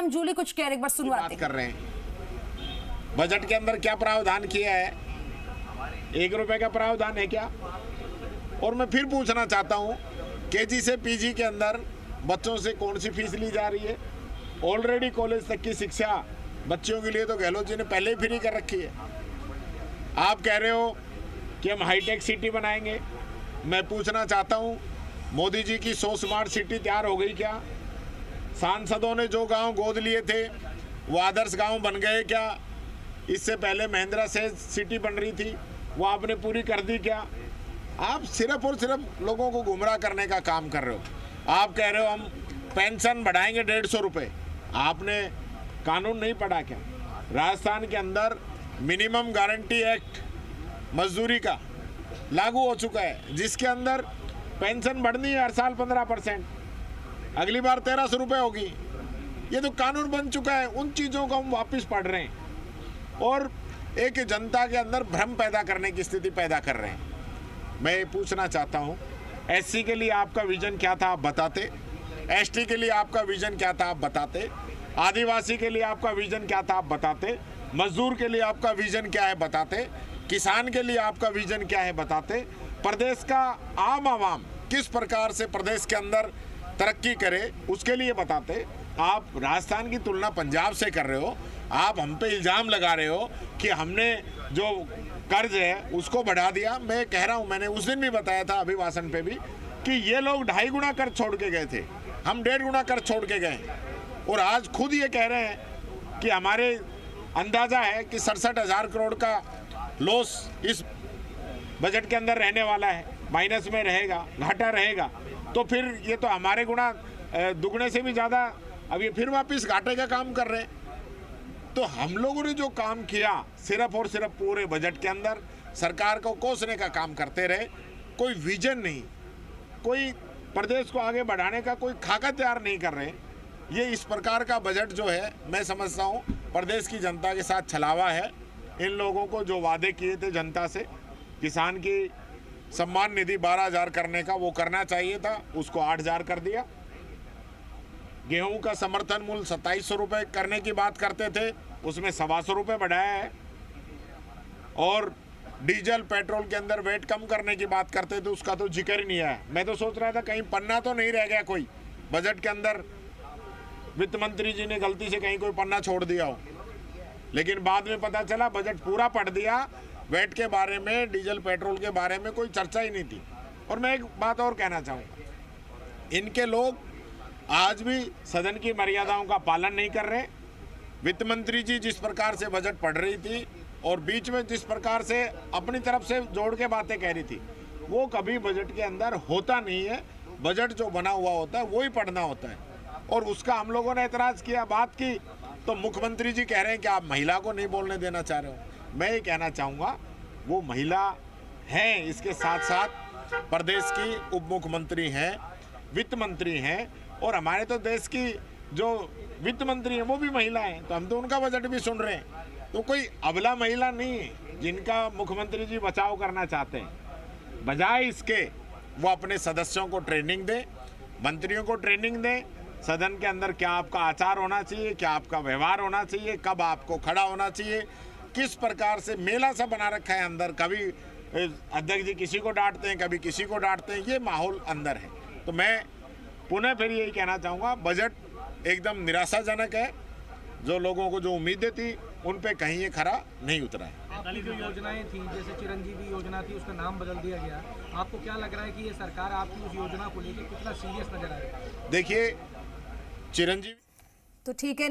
हम जूली कुछ कह रहे, एक बार सुनवाते बात कर रहे हैं। बजट के अंदर क्या प्रावधान किया है? 1 रुपए का प्रावधान है क्या? और मैं फिर पूछना चाहता हूँ, केजी से पीजी के अंदर बच्चों से कौन सी फीस ली जा रही है? ऑलरेडी कॉलेज तक की शिक्षा बच्चों के लिए तो गहलोत जी ने पहले ही फ्री कर रखी है। आप कह रहे हो कि हम हाईटेक सिटी बनाएंगे। मैं पूछना चाहता हूँ, मोदी जी की 100 स्मार्ट सिटी तैयार हो गई क्या? सांसदों ने जो गांव गोद लिए थे वो आदर्श गांव बन गए क्या? इससे पहले महिंद्रा से सिटी बन रही थी, वो आपने पूरी कर दी क्या? आप सिर्फ और सिर्फ लोगों को गुमराह करने का काम कर रहे हो। आप कह रहे हो हम पेंशन बढ़ाएंगे 150 रुपये। आपने कानून नहीं पढ़ा क्या? राजस्थान के अंदर मिनिमम गारंटी एक्ट मजदूरी का लागू हो चुका है, जिसके अंदर पेंशन बढ़नी है हर साल 15%, अगली बार 1300 रुपये होगी। ये तो कानून बन चुका है। उन चीज़ों को हम वापस पढ़ रहे हैं और एक जनता के अंदर भ्रम पैदा करने की स्थिति पैदा कर रहे हैं। मैं ये पूछना चाहता हूँ, एससी के लिए आपका विजन क्या था आप बताते? एसटी के लिए आपका विजन क्या था आप बताते? आदिवासी के लिए आपका विजन क्या था आप बताते? मजदूर के लिए आपका विजन क्या है बताते? किसान के लिए आपका विजन क्या है बताते? प्रदेश का आम आवाम किस प्रकार से प्रदेश के अंदर तरक्की करे उसके लिए बताते? आप राजस्थान की तुलना पंजाब से कर रहे हो। आप हम पे इल्ज़ाम लगा रहे हो कि हमने जो कर्ज है उसको बढ़ा दिया। मैं कह रहा हूँ, मैंने उस दिन भी बताया था अभिभाषण पे भी कि ये लोग 2.5 गुना कर्ज छोड़ के गए थे, हम 1.5 गुना कर्ज छोड़ के गए और आज खुद ये कह रहे हैं कि हमारे अंदाज़ा है कि 67,000 करोड़ का लॉस इस बजट के अंदर रहने वाला है, माइनस में रहेगा, घाटा रहेगा। तो फिर ये तो हमारे गुना दुगने से भी ज़्यादा अब ये फिर वापस घाटे का काम कर रहे हैं। तो हम लोगों ने जो काम किया सिर्फ और सिर्फ पूरे बजट के अंदर सरकार को कोसने का काम करते रहे। कोई विजन नहीं, कोई प्रदेश को आगे बढ़ाने का कोई खाका तैयार नहीं कर रहे। ये इस प्रकार का बजट जो है, मैं समझता हूँ प्रदेश की जनता के साथ छलावा है। इन लोगों को जो वादे किए थे जनता से, किसान की सम्मान निधि 12,000 करने का, वो करना चाहिए था, उसको 8,000 कर दिया। गेहूं का समर्थन मूल्य 2700 रुपये करने की बात करते थे, उसमें 125 रुपये बढ़ाया है। और डीजल पेट्रोल के अंदर वेट कम करने की बात करते थे, उसका तो जिक्र ही नहीं आया। मैं तो सोच रहा था कहीं पन्ना तो नहीं रह गया कोई बजट के अंदर, वित्त मंत्री जी ने गलती से कहीं कोई पन्ना छोड़ दिया हो। लेकिन बाद में पता चला बजट पूरा पढ़ दिया, वेट के बारे में, डीजल पेट्रोल के बारे में कोई चर्चा ही नहीं थी। और मैं एक बात और कहना चाहूँगा, इनके लोग आज भी सदन की मर्यादाओं का पालन नहीं कर रहे। वित्त मंत्री जी जिस प्रकार से बजट पढ़ रही थी और बीच में जिस प्रकार से अपनी तरफ से जोड़ के बातें कह रही थी, वो कभी बजट के अंदर होता नहीं है। बजट जो बना हुआ होता है वो ही पढ़ना होता है। और उसका हम लोगों ने एतराज़ किया, बात की, तो मुख्यमंत्री जी कह रहे हैं कि आप महिला को नहीं बोलने देना चाह रहे हो। मैं ये कहना चाहूँगा, वो महिला हैं, इसके साथ साथ प्रदेश की उप मुख्यमंत्री हैं, वित्त मंत्री हैं, और हमारे तो देश की जो वित्त मंत्री हैं वो भी महिला हैं। तो हम तो उनका बजट भी सुन रहे हैं। तो कोई अबला महिला नहीं है जिनका मुख्यमंत्री जी बचाव करना चाहते हैं। बजाय इसके वो अपने सदस्यों को ट्रेनिंग दें, मंत्रियों को ट्रेनिंग दें, सदन के अंदर क्या आपका आचार होना चाहिए, क्या आपका व्यवहार होना चाहिए, कब आपको खड़ा होना चाहिए, किस प्रकार से मेला सा बना रखा है अंदर। कभी अध्यक्ष जी किसी को डांटते हैं, कभी किसी को डांटते हैं, ये माहौल अंदर है। तो मैं पुनः फिर यही कहना चाहूँगा, बजट एकदम निराशाजनक है। जो लोगों को जो उम्मीदें थी उन पे कहीं ये खरा नहीं उतरा है। आपकी जो योजनाएं थी, जैसे चिरंजीवी योजना थी, उसका नाम बदल दिया गया। आपको क्या लग रहा है कि ये सरकार आपकी उस योजना को लेकर कितना सीरियस नजर आ रही है? देखिए, चिरंजीवी तो ठीक है।